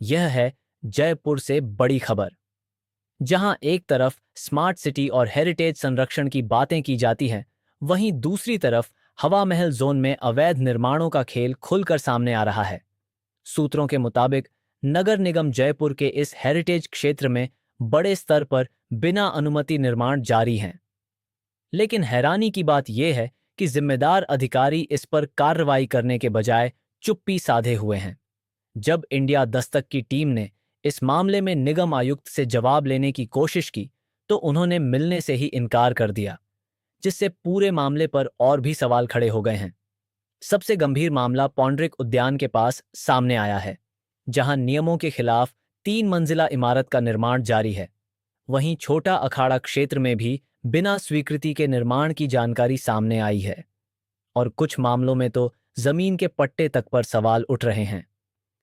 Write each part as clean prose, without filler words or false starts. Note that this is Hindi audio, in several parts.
यह है जयपुर से बड़ी खबर। जहां एक तरफ स्मार्ट सिटी और हेरिटेज संरक्षण की बातें की जाती हैं, वहीं दूसरी तरफ हवा महल जोन में अवैध निर्माणों का खेल खुलकर सामने आ रहा है। सूत्रों के मुताबिक नगर निगम जयपुर के इस हेरिटेज क्षेत्र में बड़े स्तर पर बिना अनुमति निर्माण जारी हैं। लेकिन हैरानी की बात यह है कि जिम्मेदार अधिकारी इस पर कार्रवाई करने के बजाय चुप्पी साधे हुए हैं। जब इंडिया दस्तक की टीम ने इस मामले में निगम आयुक्त से जवाब लेने की कोशिश की, तो उन्होंने मिलने से ही इनकार कर दिया, जिससे पूरे मामले पर और भी सवाल खड़े हो गए हैं। सबसे गंभीर मामला पौंड्रिक उद्यान के पास सामने आया है, जहां नियमों के खिलाफ 3 मंजिला इमारत का निर्माण जारी है। वहीं छोटा अखाड़ा क्षेत्र में भी बिना स्वीकृति के निर्माण की जानकारी सामने आई है, और कुछ मामलों में तो जमीन के पट्टे तक पर सवाल उठ रहे हैं।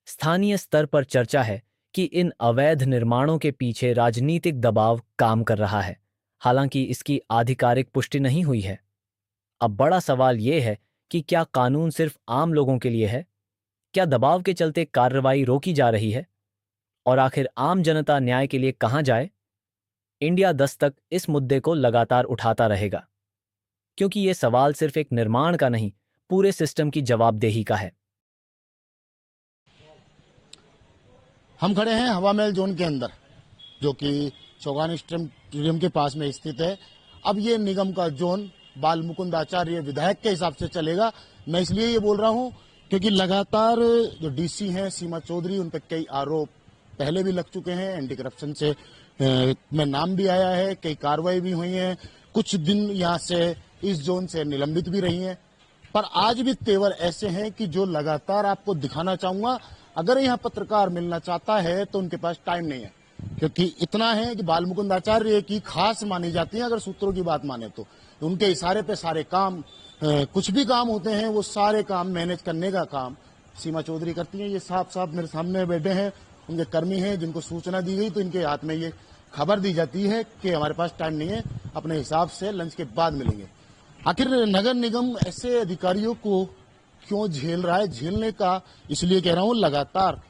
स्थानीय स्तर पर चर्चा है कि इन अवैध निर्माणों के पीछे राजनीतिक दबाव काम कर रहा है, हालांकि इसकी आधिकारिक पुष्टि नहीं हुई है। अब बड़ा सवाल यह है कि क्या कानून सिर्फ आम लोगों के लिए है? क्या दबाव के चलते कार्रवाई रोकी जा रही है? और आखिर आम जनता न्याय के लिए कहां जाए? इंडिया दस्तक इस मुद्दे को लगातार उठाता रहेगा, क्योंकि यह सवाल सिर्फ एक निर्माण का नहीं, पूरे सिस्टम की जवाबदेही का है। हम खड़े हैं हवा महल जोन के अंदर, जो कि चौगान स्टेडियम के पास में स्थित है। अब ये निगम का जोन बाल मुकुंद आचार्य विधायक के हिसाब से चलेगा। मैं इसलिए ये बोल रहा हूँ क्योंकि लगातार जो डीसी हैं सीमा चौधरी, उन पर कई आरोप पहले भी लग चुके हैं। एंटी करप्शन से में नाम भी आया है, कई कार्रवाई भी हुई है, कुछ दिन यहाँ से इस जोन से निलंबित भी रही हैं। पर आज भी तेवर ऐसे हैं कि जो लगातार आपको दिखाना चाहूंगा। अगर यहाँ पत्रकार मिलना चाहता है तो उनके पास टाइम नहीं है, क्योंकि इतना है कि बाल मुकुंद आचार्य की खास मानी जाती है। अगर सूत्रों की बात माने तो उनके इशारे पे सारे काम, कुछ भी काम होते हैं, वो सारे काम मैनेज करने का काम सीमा चौधरी करती हैं। ये साफ साफ मेरे सामने बैठे हैं, उनके कर्मी हैं, जिनको सूचना दी गई तो इनके हाथ में ये खबर दी जाती है कि हमारे पास टाइम नहीं है, अपने हिसाब से लंच के बाद मिलेंगे। आखिर नगर निगम ऐसे अधिकारियों को क्यों झेल रहा है? झेलने का इसलिए कह रहा हूं, लगातार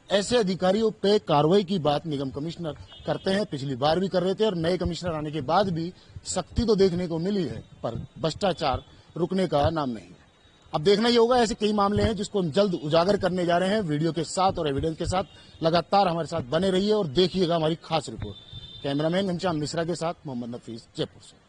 ऐसे अधिकारियों पे कार्रवाई की बात निगम कमिश्नर करते हैं। पिछली बार भी कर रहे थे, और नए कमिश्नर आने के बाद भी सख्ती तो देखने को मिली है, पर भ्रष्टाचार रुकने का नाम नहीं है। अब देखना ही होगा, ऐसे कई मामले हैं जिसको हम जल्द उजागर करने जा रहे हैं वीडियो के साथ और एविडेंस के साथ। लगातार हमारे साथ बने रहिए और देखिएगा हमारी खास रिपोर्ट। कैमरामैन घनश्याम मिश्रा के साथ मोहम्मद नफीस, जयपुर से।